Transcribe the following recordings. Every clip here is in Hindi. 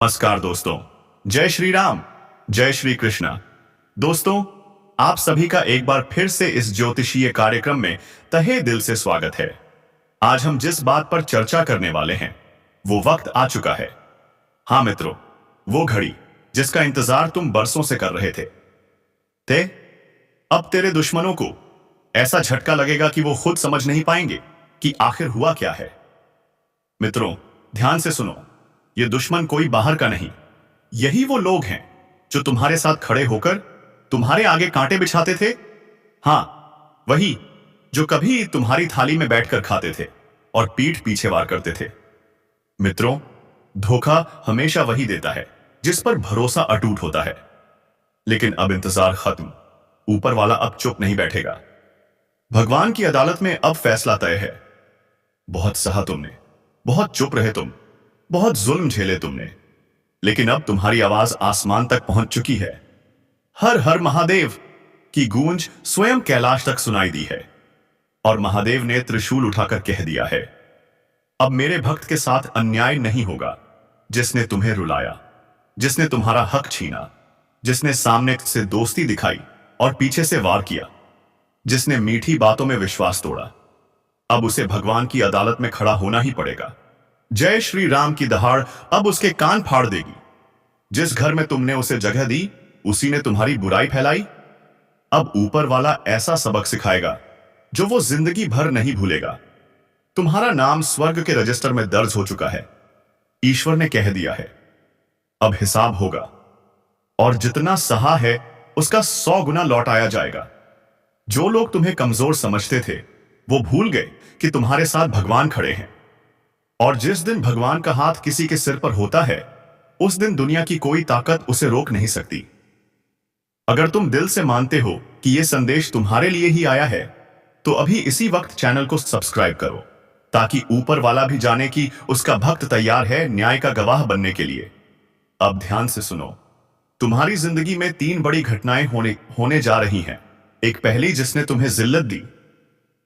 नमस्कार दोस्तों। जय श्री राम, जय श्री कृष्णा। दोस्तों, आप सभी का एक बार फिर से इस ज्योतिषीय कार्यक्रम में तहे दिल से स्वागत है। आज हम जिस बात पर चर्चा करने वाले हैं वो वक्त आ चुका है। हाँ मित्रों, वो घड़ी जिसका इंतजार तुम बरसों से कर रहे थे। अब तेरे दुश्मनों को ऐसा झटका लगेगा कि वो खुद समझ नहीं पाएंगे कि आखिर हुआ क्या है। मित्रों, ध्यान से सुनो। ये दुश्मन कोई बाहर का नहीं, यही वो लोग हैं जो तुम्हारे साथ खड़े होकर तुम्हारे आगे कांटे बिछाते थे। हाँ, वही जो कभी तुम्हारी थाली में बैठकर खाते थे और पीठ पीछे वार करते थे। मित्रों, धोखा हमेशा वही देता है जिस पर भरोसा अटूट होता है। लेकिन अब इंतजार खत्म। ऊपर वाला अब चुप नहीं बैठेगा। भगवान की अदालत में अब फैसला तय है। बहुत सहा तुमने, बहुत चुप रहे तुम, बहुत जुल्म झेले तुमने, लेकिन अब तुम्हारी आवाज आसमान तक पहुंच चुकी है। हर हर महादेव की गूंज स्वयं कैलाश तक सुनाई दी है और महादेव ने त्रिशूल उठाकर कह दिया है, अब मेरे भक्त के साथ अन्याय नहीं होगा। जिसने तुम्हें रुलाया, जिसने तुम्हारा हक छीना, जिसने सामने से दोस्ती दिखाई और पीछे से वार किया, जिसने मीठी बातों में विश्वास तोड़ा, अब उसे भगवान की अदालत में खड़ा होना ही पड़ेगा। जय श्री राम की दहाड़ अब उसके कान फाड़ देगी। जिस घर में तुमने उसे जगह दी, उसी ने तुम्हारी बुराई फैलाई। अब ऊपर वाला ऐसा सबक सिखाएगा जो वो जिंदगी भर नहीं भूलेगा। तुम्हारा नाम स्वर्ग के रजिस्टर में दर्ज हो चुका है। ईश्वर ने कह दिया है, अब हिसाब होगा और जितना सहा है उसका 100 गुना लौटाया जाएगा। जो लोग तुम्हें कमजोर समझते थे वो भूल गए कि तुम्हारे साथ भगवान खड़े हैं। और जिस दिन भगवान का हाथ किसी के सिर पर होता है, उस दिन दुनिया की कोई ताकत उसे रोक नहीं सकती। अगर तुम दिल से मानते हो कि यह संदेश तुम्हारे लिए ही आया है, तो अभी इसी वक्त चैनल को सब्सक्राइब करो, ताकि ऊपर वाला भी जाने कि उसका भक्त तैयार है न्याय का गवाह बनने के लिए। अब ध्यान से सुनो। तुम्हारी जिंदगी में 3 बड़ी घटनाएं होने जा रही हैं। एक पहली जिसने तुम्हें जिल्लत दी,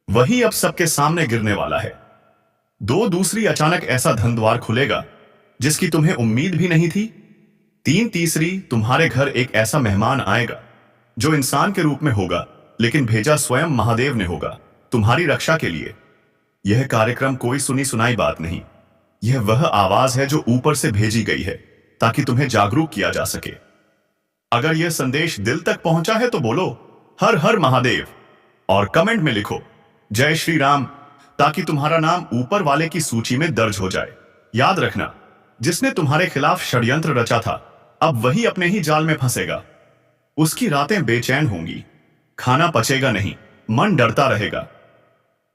वही अब सबके सामने गिरने वाला है। 2 दूसरी अचानक ऐसा धन द्वार खुलेगा जिसकी तुम्हें उम्मीद भी नहीं थी। 3 तीसरी तुम्हारे घर एक ऐसा मेहमान आएगा जो इंसान के रूप में होगा, लेकिन भेजा स्वयं महादेव ने होगा तुम्हारी रक्षा के लिए। यह कार्यक्रम कोई सुनी सुनाई बात नहीं, यह वह आवाज है जो ऊपर से भेजी गई है ताकि तुम्हें जागरूक किया जा सके। अगर यह संदेश दिल तक पहुंचा है तो बोलो हर हर महादेव और कमेंट में लिखो जय श्री राम, ताकि तुम्हारा नाम ऊपर वाले की सूची में दर्ज हो जाए। याद रखना, जिसने तुम्हारे खिलाफ षड्यंत्र रचा था, अब वही अपने ही जाल में फंसेगा। उसकी रातें बेचैन होंगी, खाना पचेगा नहीं, मन डरता रहेगा।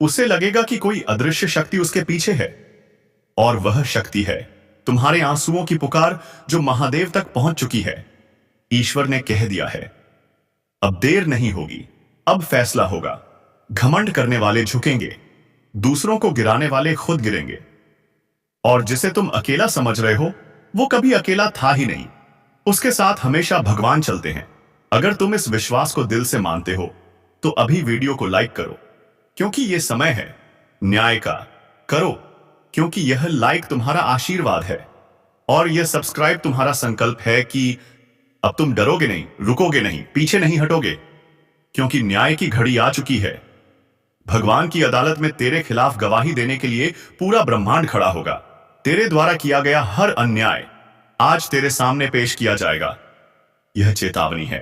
उसे लगेगा कि कोई अदृश्य शक्ति उसके पीछे है, और वह शक्ति है तुम्हारे आंसुओं की पुकार जो महादेव तक पहुंच चुकी है। ईश्वर ने कह दिया है, अब देर नहीं होगी, अब फैसला होगा। घमंड करने वाले झुकेंगे, दूसरों को गिराने वाले खुद गिरेंगे, और जिसे तुम अकेला समझ रहे हो वो कभी अकेला था ही नहीं। उसके साथ हमेशा भगवान चलते हैं। अगर तुम इस विश्वास को दिल से मानते हो तो अभी वीडियो को लाइक करो, क्योंकि यह समय है न्याय का। करो, क्योंकि यह लाइक तुम्हारा आशीर्वाद है और यह सब्सक्राइब तुम्हारा संकल्प है कि अब तुम डरोगे नहीं, रुकोगे नहीं, पीछे नहीं हटोगे, क्योंकि न्याय की घड़ी आ चुकी है। भगवान की अदालत में तेरे खिलाफ गवाही देने के लिए पूरा ब्रह्मांड खड़ा होगा। तेरे द्वारा किया गया हर अन्याय आज तेरे सामने पेश किया जाएगा। यह चेतावनी है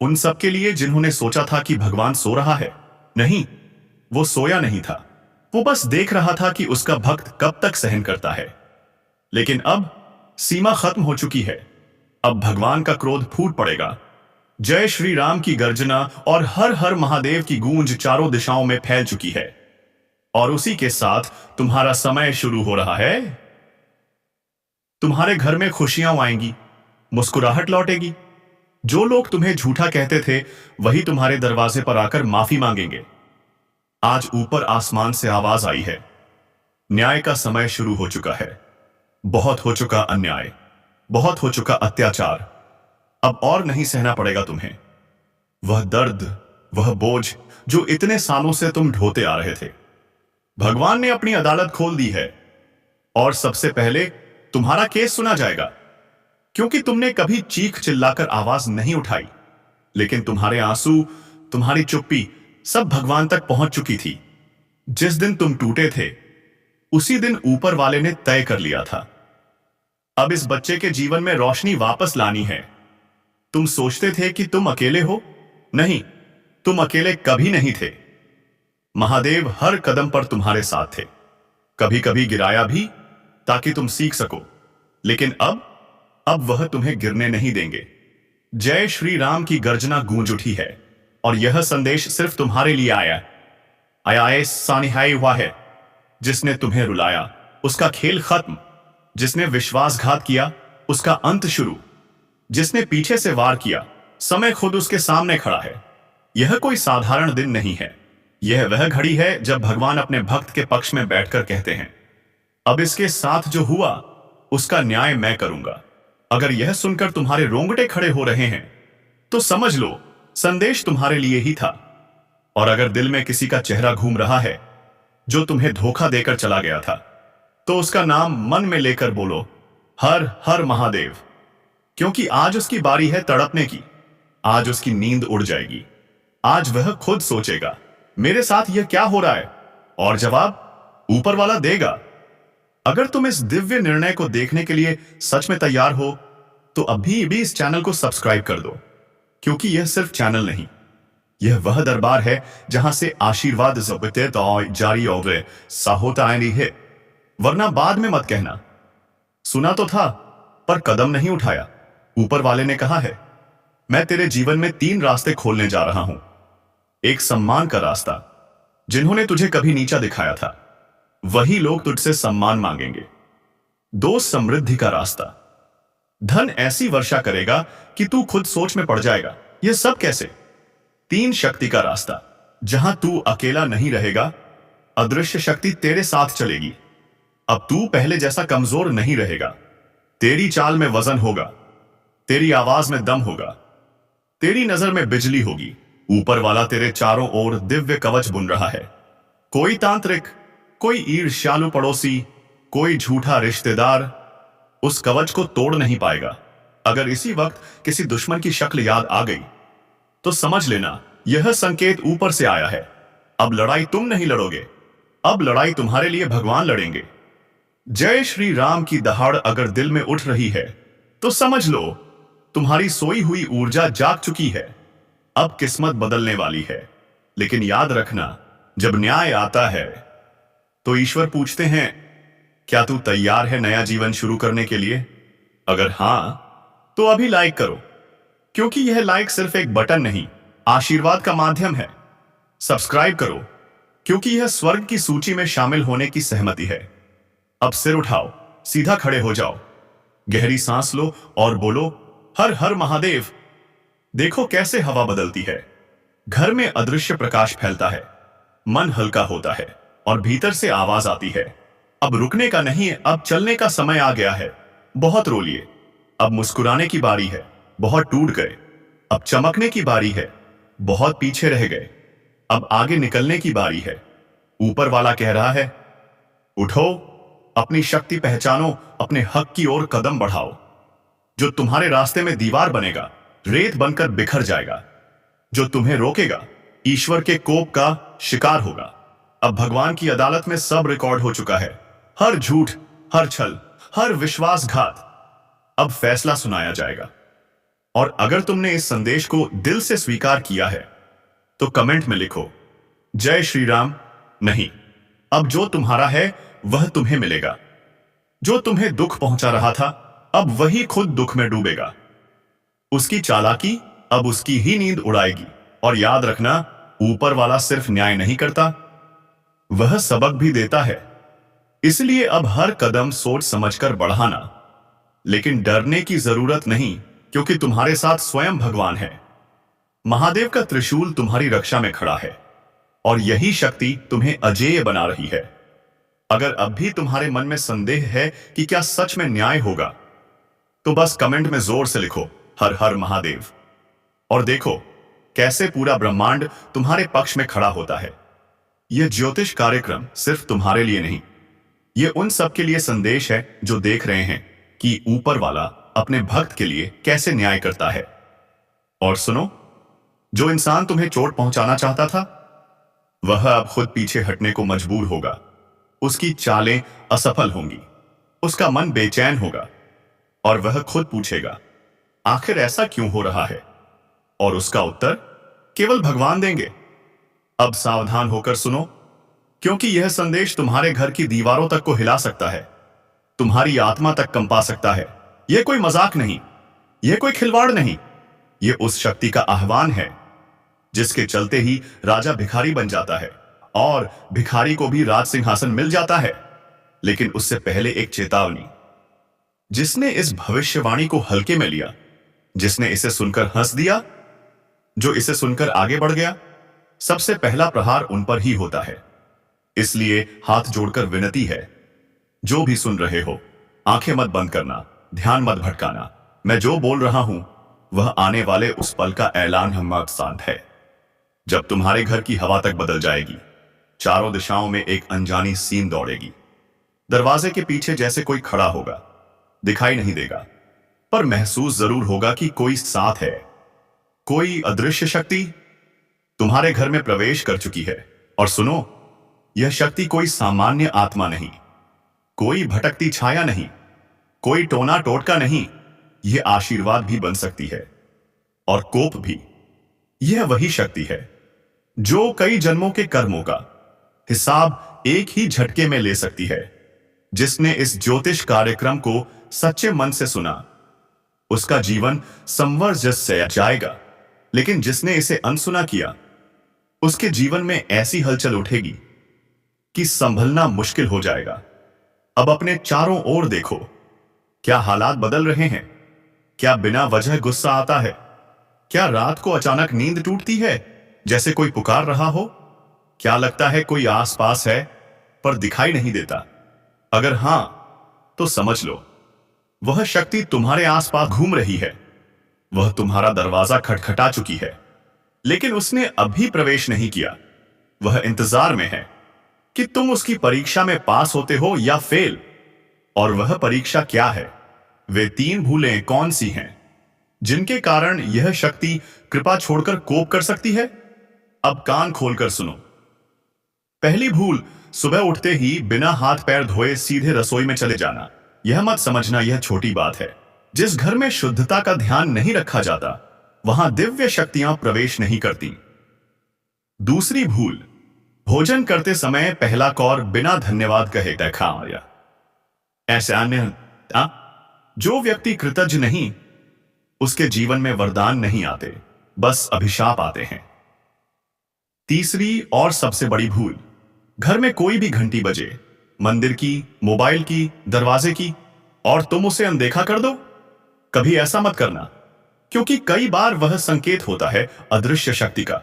उन सब के लिए जिन्होंने सोचा था कि भगवान सो रहा है। नहीं, वो सोया नहीं था, वो बस देख रहा था कि उसका भक्त कब तक सहन करता है। लेकिन अब सीमा खत्म हो चुकी है। अब भगवान का क्रोध फूट पड़ेगा। जय श्री राम की गर्जना और हर हर महादेव की गूंज चारों दिशाओं में फैल चुकी है, और उसी के साथ तुम्हारा समय शुरू हो रहा है। तुम्हारे घर में खुशियां आएंगी, मुस्कुराहट लौटेगी। जो लोग तुम्हें झूठा कहते थे वही तुम्हारे दरवाजे पर आकर माफी मांगेंगे। आज ऊपर आसमान से आवाज आई है, न्याय का समय शुरू हो चुका है। बहुत हो चुका अन्याय, बहुत हो चुका अत्याचार, अब और नहीं सहना पड़ेगा तुम्हें। वह दर्द, वह बोझ जो इतने सालों से तुम ढोते आ रहे थे, भगवान ने अपनी अदालत खोल दी है और सबसे पहले तुम्हारा केस सुना जाएगा। क्योंकि तुमने कभी चीख चिल्लाकर आवाज नहीं उठाई, लेकिन तुम्हारे आंसू, तुम्हारी चुप्पी सब भगवान तक पहुंच चुकी थी। जिस दिन तुम टूटे थे, उसी दिन ऊपर वाले ने तय कर लिया था, अब इस बच्चे के जीवन में रोशनी वापस लानी है। तुम सोचते थे कि तुम अकेले हो, नहीं, तुम अकेले कभी नहीं थे। महादेव हर कदम पर तुम्हारे साथ थे, कभी कभी गिराया भी ताकि तुम सीख सको, लेकिन अब वह तुम्हें गिरने नहीं देंगे। जय श्री राम की गर्जना गूंज उठी है, और यह संदेश सिर्फ तुम्हारे लिए आया सानिहाई हुआ है। जिसने तुम्हें रुलाया उसका खेल खत्म, जिसने विश्वासघात किया उसका अंत शुरू, जिसने पीछे से वार किया समय खुद उसके सामने खड़ा है। यह कोई साधारण दिन नहीं है, यह वह घड़ी है जब भगवान अपने भक्त के पक्ष में बैठकर कहते हैं, अब इसके साथ जो हुआ उसका न्याय मैं करूंगा। अगर यह सुनकर तुम्हारे रोंगटे खड़े हो रहे हैं तो समझ लो संदेश तुम्हारे लिए ही था। और अगर दिल में किसी का चेहरा घूम रहा है जो तुम्हें धोखा देकर चला गया था, तो उसका नाम मन में लेकर बोलो, हर हर महादेव। क्योंकि आज उसकी बारी है तड़पने की, आज उसकी नींद उड़ जाएगी, आज वह खुद सोचेगा मेरे साथ यह क्या हो रहा है, और जवाब ऊपर वाला देगा। अगर तुम इस दिव्य निर्णय को देखने के लिए सच में तैयार हो तो अभी भी इस चैनल को सब्सक्राइब कर दो, क्योंकि यह सिर्फ चैनल नहीं, यह वह दरबार है जहां से आशीर्वाद जारी और साहोता है। वरना बाद में मत कहना सुना तो था पर कदम नहीं उठाया। ऊपर वाले ने कहा है, मैं तेरे जीवन में 3 रास्ते खोलने जा रहा हूं। एक सम्मान का रास्ता, जिन्होंने तुझे कभी नीचा दिखाया था वही लोग तुझसे सम्मान मांगेंगे। 2 समृद्धि का रास्ता, धन ऐसी वर्षा करेगा कि तू खुद सोच में पड़ जाएगा, यह सब कैसे। 3 शक्ति का रास्ता, जहां तू अकेला नहीं रहेगा, अदृश्य शक्ति तेरे साथ चलेगी। अब तू पहले जैसा कमजोर नहीं रहेगा, तेरी चाल में वजन होगा, तेरी आवाज में दम होगा, तेरी नजर में बिजली होगी। ऊपर वाला तेरे चारों ओर दिव्य कवच बुन रहा है। कोई तांत्रिक, कोई ईर्ष्यालु पड़ोसी, कोई झूठा रिश्तेदार उस कवच को तोड़ नहीं पाएगा। अगर इसी वक्त किसी दुश्मन की शक्ल याद आ गई तो समझ लेना यह संकेत ऊपर से आया है। अब लड़ाई तुम नहीं लड़ोगे, अब लड़ाई तुम्हारे लिए भगवान लड़ेंगे। जय श्री राम की दहाड़ अगर दिल में उठ रही है तो समझ लो तुम्हारी सोई हुई ऊर्जा जाग चुकी है। अब किस्मत बदलने वाली है। लेकिन याद रखना, जब न्याय आता है तो ईश्वर पूछते हैं, क्या तू तैयार है नया जीवन शुरू करने के लिए? अगर हां तो अभी लाइक करो, क्योंकि यह लाइक सिर्फ एक बटन नहीं, आशीर्वाद का माध्यम है। सब्सक्राइब करो, क्योंकि यह स्वर्ग की सूची में शामिल होने की सहमति है। अब सिर उठाओ, सीधा खड़े हो जाओ, गहरी सांस लो और बोलो, हर हर महादेव। देखो कैसे हवा बदलती है, घर में अदृश्य प्रकाश फैलता है, मन हल्का होता है और भीतर से आवाज आती है, अब रुकने का नहीं, अब चलने का समय आ गया है। बहुत रो लिए, अब मुस्कुराने की बारी है, बहुत टूट गए, अब चमकने की बारी है, बहुत पीछे रह गए, अब आगे निकलने की बारी है। ऊपर वाला कह रहा है, उठो, अपनी शक्ति पहचानो, अपने हक की ओर कदम बढ़ाओ। जो तुम्हारे रास्ते में दीवार बनेगा रेत बनकर बिखर जाएगा, जो तुम्हें रोकेगा ईश्वर के कोप का शिकार होगा। अब भगवान की अदालत में सब रिकॉर्ड हो चुका है, हर झूठ, हर छल, हर विश्वासघात अब फैसला सुनाया जाएगा। और अगर तुमने इस संदेश को दिल से स्वीकार किया है तो कमेंट में लिखो, जय श्री राम। नहीं, अब जो तुम्हारा है वह तुम्हें मिलेगा। जो तुम्हें दुख पहुंचा रहा था अब वही खुद दुख में डूबेगा। उसकी चालाकी अब उसकी ही नींद उड़ाएगी। और याद रखना, ऊपर वाला सिर्फ न्याय नहीं करता, वह सबक भी देता है। इसलिए अब हर कदम सोच समझकर बढ़ाना, लेकिन डरने की जरूरत नहीं, क्योंकि तुम्हारे साथ स्वयं भगवान है। महादेव का त्रिशूल तुम्हारी रक्षा में खड़ा है और यही शक्ति तुम्हें अजेय बना रही है। अगर अब भी तुम्हारे मन में संदेह है कि क्या सच में न्याय होगा, तो बस कमेंट में जोर से लिखो, हर हर महादेव। और देखो कैसे पूरा ब्रह्मांड तुम्हारे पक्ष में खड़ा होता है। यह ज्योतिष कार्यक्रम सिर्फ तुम्हारे लिए नहीं, यह उन सब के लिए संदेश है जो देख रहे हैं कि ऊपर वाला अपने भक्त के लिए कैसे न्याय करता है। और सुनो, जो इंसान तुम्हें चोट पहुंचाना चाहता था, वह अब खुद पीछे हटने को मजबूर होगा। उसकी चालें असफल होंगी, उसका मन बेचैन होगा और वह खुद पूछेगा, आखिर ऐसा क्यों हो रहा है? और उसका उत्तर केवल भगवान देंगे। अब सावधान होकर सुनो, क्योंकि यह संदेश तुम्हारे घर की दीवारों तक को हिला सकता है, तुम्हारी आत्मा तक कंपा सकता है। यह कोई मजाक नहीं, यह कोई खिलवाड़ नहीं, यह उस शक्ति का आह्वान है जिसके चलते ही राजा भिखारी बन जाता है और भिखारी को भी राज सिंहासन मिल जाता है। लेकिन उससे पहले एक चेतावनी। जिसने इस भविष्यवाणी को हल्के में लिया, जिसने इसे सुनकर हंस दिया, जो इसे सुनकर आगे बढ़ गया, सबसे पहला प्रहार उन पर ही होता है। इसलिए हाथ जोड़कर विनती है, जो भी सुन रहे हो, आंखें मत बंद करना, ध्यान मत भटकाना। मैं जो बोल रहा हूं वह आने वाले उस पल का ऐलान हम शांत है, जब तुम्हारे घर की हवा तक बदल जाएगी। चारों दिशाओं में एक अनजानी सीन दौड़ेगी। दरवाजे के पीछे जैसे कोई खड़ा होगा, दिखाई नहीं देगा, पर महसूस जरूर होगा कि कोई साथ है। कोई अदृश्य शक्ति तुम्हारे घर में प्रवेश कर चुकी है। और सुनो, यह शक्ति कोई सामान्य आत्मा नहीं, कोई भटकती छाया नहीं, कोई टोना टोटका नहीं। यह आशीर्वाद भी बन सकती है और कोप भी। यह वही शक्ति है जो कई जन्मों के कर्मों का हिसाब एक ही झटके में ले सकती है। जिसने इस ज्योतिष कार्यक्रम को सच्चे मन से सुना, उसका जीवन संवर से जाएगा। लेकिन जिसने इसे अनसुना किया, उसके जीवन में ऐसी हलचल उठेगी कि संभलना मुश्किल हो जाएगा। अब अपने चारों ओर देखो, क्या हालात बदल रहे हैं? क्या बिना वजह गुस्सा आता है? क्या रात को अचानक नींद टूटती है जैसे कोई पुकार रहा हो? क्या लगता है कोई आसपास है पर दिखाई नहीं देता? अगर हां, तो समझ लो, वह शक्ति तुम्हारे आसपास घूम रही है। वह तुम्हारा दरवाजा खटखटा चुकी है, लेकिन उसने अभी प्रवेश नहीं किया। वह इंतजार में है कि तुम उसकी परीक्षा में पास होते हो या फेल। और वह परीक्षा क्या है? वे 3 भूलें कौन सी हैं जिनके कारण यह शक्ति कृपा छोड़कर कोप कर सकती है? अब कान खोलकर सुनो। पहली भूल, सुबह उठते ही बिना हाथ पैर धोए सीधे रसोई में चले जाना। यह मत समझना यह छोटी बात है। जिस घर में शुद्धता का ध्यान नहीं रखा जाता, वहां दिव्य शक्तियां प्रवेश नहीं करती। दूसरी भूल, भोजन करते समय पहला कौर बिना धन्यवाद कहे खाया। ऐसे अन्य जो व्यक्ति कृतज्ञ नहीं, उसके जीवन में वरदान नहीं आते, बस अभिशाप आते हैं। तीसरी और सबसे बड़ी भूल, घर में कोई भी घंटी बजे, मंदिर की, मोबाइल की, दरवाजे की, और तुम उसे अनदेखा कर दो। कभी ऐसा मत करना, क्योंकि कई बार वह संकेत होता है अदृश्य शक्ति का।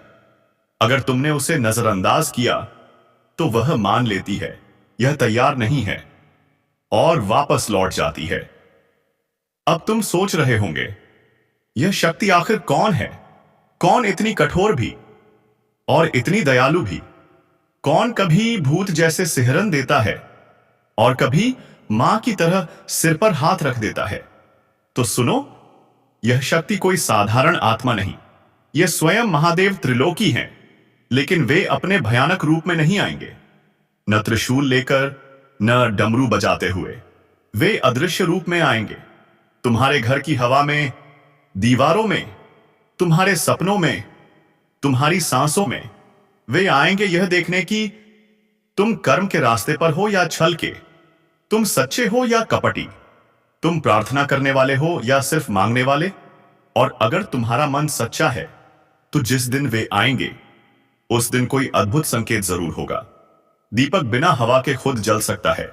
अगर तुमने उसे नजरअंदाज किया, तो वह मान लेती है यह तैयार नहीं है और वापस लौट जाती है। अब तुम सोच रहे होंगे, यह शक्ति आखिर कौन है? कौन इतनी कठोर भी और इतनी दयालु भी? कौन कभी भूत जैसे सिहरन देता है और कभी मां की तरह सिर पर हाथ रख देता है? तो सुनो, यह शक्ति कोई साधारण आत्मा नहीं, यह स्वयं महादेव त्रिलोकी हैं। लेकिन वे अपने भयानक रूप में नहीं आएंगे, न त्रिशूल लेकर, न डमरू बजाते हुए। वे अदृश्य रूप में आएंगे, तुम्हारे घर की हवा में, दीवारों में, तुम्हारे सपनों में, तुम्हारी सांसों में। वे आएंगे यह देखने की तुम कर्म के रास्ते पर हो या छल के, तुम सच्चे हो या कपटी, तुम प्रार्थना करने वाले हो या सिर्फ मांगने वाले। और अगर तुम्हारा मन सच्चा है, तो जिस दिन वे आएंगे, उस दिन कोई अद्भुत संकेत जरूर होगा। दीपक बिना हवा के खुद जल सकता है,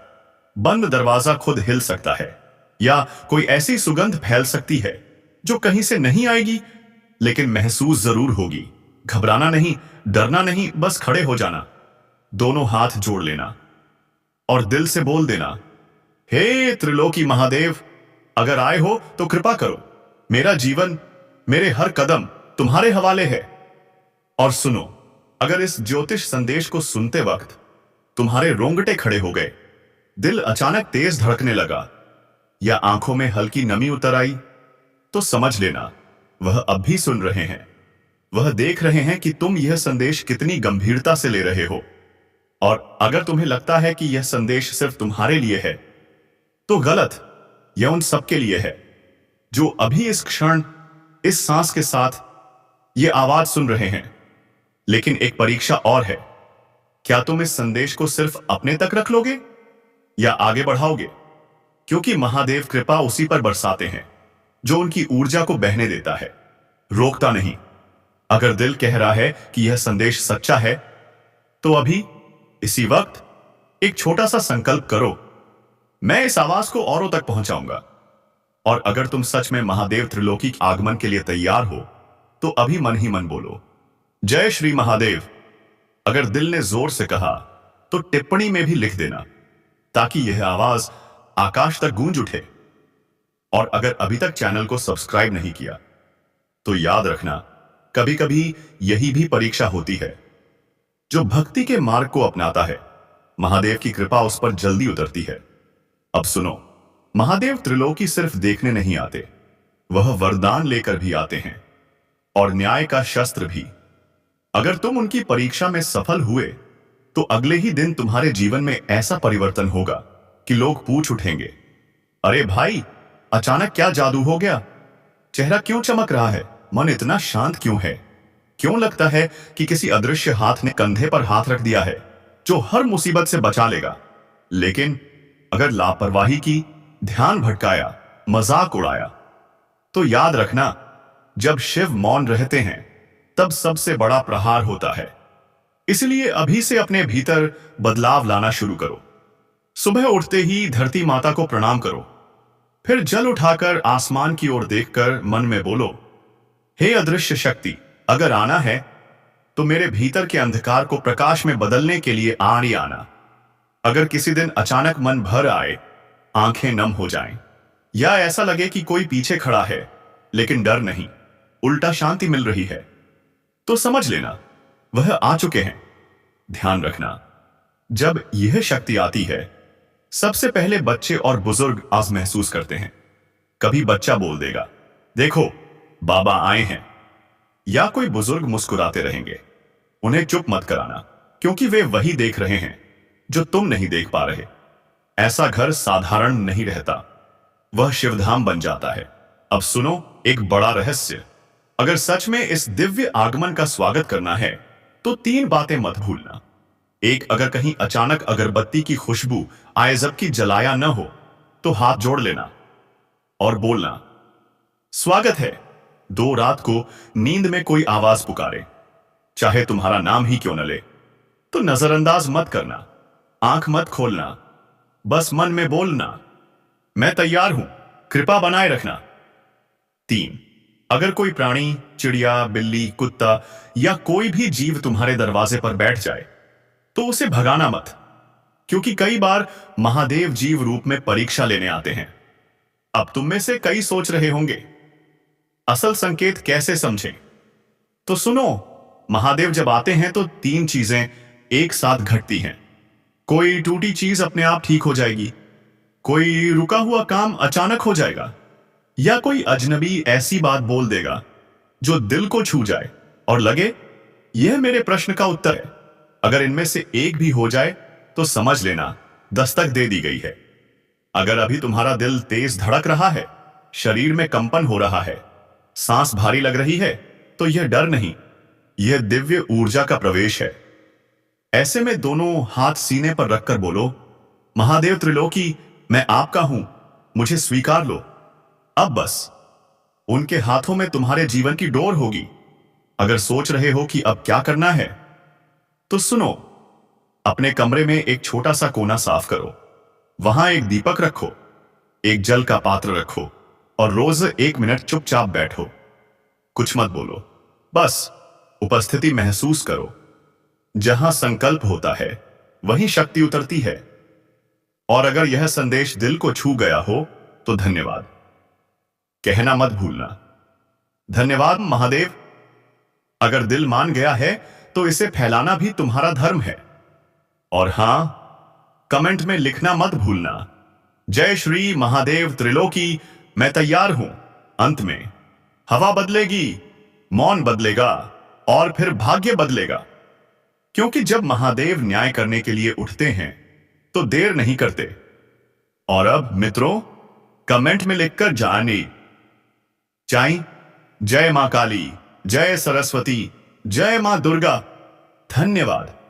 बंद दरवाजा खुद हिल सकता है, या कोई ऐसी सुगंध फैल सकती है जो कहीं से नहीं आएगी, लेकिन महसूस जरूर होगी। घबराना नहीं, डरना नहीं, बस खड़े हो जाना, दोनों हाथ जोड़ लेना और दिल से बोल देना, हे त्रिलोकी महादेव, अगर आए हो तो कृपा करो। मेरा जीवन, मेरे हर कदम तुम्हारे हवाले है। और सुनो, अगर इस ज्योतिष संदेश को सुनते वक्त तुम्हारे रोंगटे खड़े हो गए, दिल अचानक तेज धड़कने लगा, या आंखों में हल्की नमी उतर आई, तो समझ लेना वह अब भी सुन रहे हैं। वह देख रहे हैं कि तुम यह संदेश कितनी गंभीरता से ले रहे हो। और अगर तुम्हें लगता है कि यह संदेश सिर्फ तुम्हारे लिए है, तो गलत। यह उन सबके लिए है जो अभी इस क्षण, इस सांस के साथ ये आवाज सुन रहे हैं। लेकिन एक परीक्षा और है, क्या तुम इस संदेश को सिर्फ अपने तक रख लोगे या आगे बढ़ाओगे? क्योंकि महादेव कृपा उसी पर बरसाते हैं जो उनकी ऊर्जा को बहने देता है, रोकता नहीं। अगर दिल कह रहा है कि यह संदेश सच्चा है, तो अभी इसी वक्त एक छोटा सा संकल्प करो, मैं इस आवाज को औरों तक पहुंचाऊंगा। और अगर तुम सच में महादेव त्रिलोकी के आगमन के लिए तैयार हो, तो अभी मन ही मन बोलो, जय श्री महादेव। अगर दिल ने जोर से कहा तो टिप्पणी में भी लिख देना, ताकि यह आवाज आकाश तक गूंज उठे। और अगर अभी तक चैनल को सब्सक्राइब नहीं किया, तो याद रखना, कभी कभी यही भी परीक्षा होती है। जो भक्ति के मार्ग को अपनाता है, महादेव की कृपा उस पर जल्दी उतरती है। अब सुनो, महादेव त्रिलोकी सिर्फ देखने नहीं आते, वह वरदान लेकर भी आते हैं, और न्याय का शस्त्र भी। अगर तुम उनकी परीक्षा में सफल हुए, तो अगले ही दिन तुम्हारे जीवन में ऐसा परिवर्तन होगा कि लोग पूछ उठेंगे, अरे भाई, अचानक क्या जादू हो गया? चेहरा क्यों चमक रहा है? मन इतना शांत क्यों है? क्यों लगता है कि किसी अदृश्य हाथ ने कंधे पर हाथ रख दिया है, जो हर मुसीबत से बचा लेगा? लेकिन अगर लापरवाही की, ध्यान भटकाया, मजाक उड़ाया, तो याद रखना, जब शिव मौन रहते हैं, तब सबसे बड़ा प्रहार होता है। इसलिए अभी से अपने भीतर बदलाव लाना शुरू करो। सुबह उठते ही धरती माता को प्रणाम करो, फिर जल उठाकर आसमान की ओर देखकर मन में बोलो, हे अदृश्य शक्ति, अगर आना है तो मेरे भीतर के अंधकार को प्रकाश में बदलने के लिए आड़ी आना। अगर किसी दिन अचानक मन भर आए, आंखें नम हो जाएं, या ऐसा लगे कि कोई पीछे खड़ा है लेकिन डर नहीं, उल्टा शांति मिल रही है, तो समझ लेना वह आ चुके हैं। ध्यान रखना, जब यह शक्ति आती है, सबसे पहले बच्चे और बुजुर्ग आज महसूस करते हैं। कभी बच्चा बोल देगा, देखो बाबा आए हैं, या कोई बुजुर्ग मुस्कुराते रहेंगे। उन्हें चुप मत कराना, क्योंकि वे वही देख रहे हैं जो तुम नहीं देख पा रहे। ऐसा घर साधारण नहीं रहता, वह शिवधाम बन जाता है। अब सुनो एक बड़ा रहस्य, अगर सच में इस दिव्य आगमन का स्वागत करना है, तो 3 बातें मत भूलना। 1, अगर कहीं अचानक अगरबत्ती की खुशबू आए जबकि जलाया न हो, तो हाथ जोड़ लेना और बोलना, स्वागत है। 2, रात को नींद में कोई आवाज पुकारे, चाहे तुम्हारा नाम ही क्यों न ले, तो नजरअंदाज मत करना, आंख मत खोलना, बस मन में बोलना, मैं तैयार हूं, कृपा बनाए रखना। 3, अगर कोई प्राणी, चिड़िया, बिल्ली, कुत्ता या कोई भी जीव तुम्हारे दरवाजे पर बैठ जाए, तो उसे भगाना मत, क्योंकि कई बार महादेव जीव रूप में परीक्षा लेने आते हैं। अब तुम में से कई सोच रहे होंगे, असल संकेत कैसे समझें? तो सुनो, महादेव जब आते हैं तो 3 चीजें एक साथ घटती हैं। कोई टूटी चीज अपने आप ठीक हो जाएगी, कोई रुका हुआ काम अचानक हो जाएगा, या कोई अजनबी ऐसी बात बोल देगा जो दिल को छू जाए और लगे यह मेरे प्रश्न का उत्तर है। अगर इनमें से एक भी हो जाए, तो समझ लेना दस्तक दे दी गई है। अगर अभी तुम्हारा दिल तेज धड़क रहा है, शरीर में कंपन हो रहा है, सांस भारी लग रही है, तो यह डर नहीं, यह दिव्य ऊर्जा का प्रवेश है। ऐसे में दोनों हाथ सीने पर रखकर बोलो, महादेव त्रिलोकी, मैं आपका हूं, मुझे स्वीकार लो। अब बस उनके हाथों में तुम्हारे जीवन की डोर होगी। अगर सोच रहे हो कि अब क्या करना है, तो सुनो, अपने कमरे में एक छोटा सा कोना साफ करो, वहां एक दीपक रखो, एक जल का पात्र रखो, और रोज 1 मिनट चुपचाप बैठो, कुछ मत बोलो, बस उपस्थिति महसूस करो। जहां संकल्प होता है, वहीं शक्ति उतरती है। और अगर यह संदेश दिल को छू गया हो, तो धन्यवाद कहना मत भूलना। धन्यवाद महादेव। अगर दिल मान गया है, तो इसे फैलाना भी तुम्हारा धर्म है। और हां, कमेंट में लिखना मत भूलना, जय श्री महादेव त्रिलोकी, मैं तैयार हूं। अंत में हवा बदलेगी, मौन बदलेगा और फिर भाग्य बदलेगा। क्योंकि जब महादेव न्याय करने के लिए उठते हैं तो देर नहीं करते। और अब मित्रों, कमेंट में लिखकर जाने चाहें जय मां काली, जय सरस्वती, जय मां दुर्गा। धन्यवाद।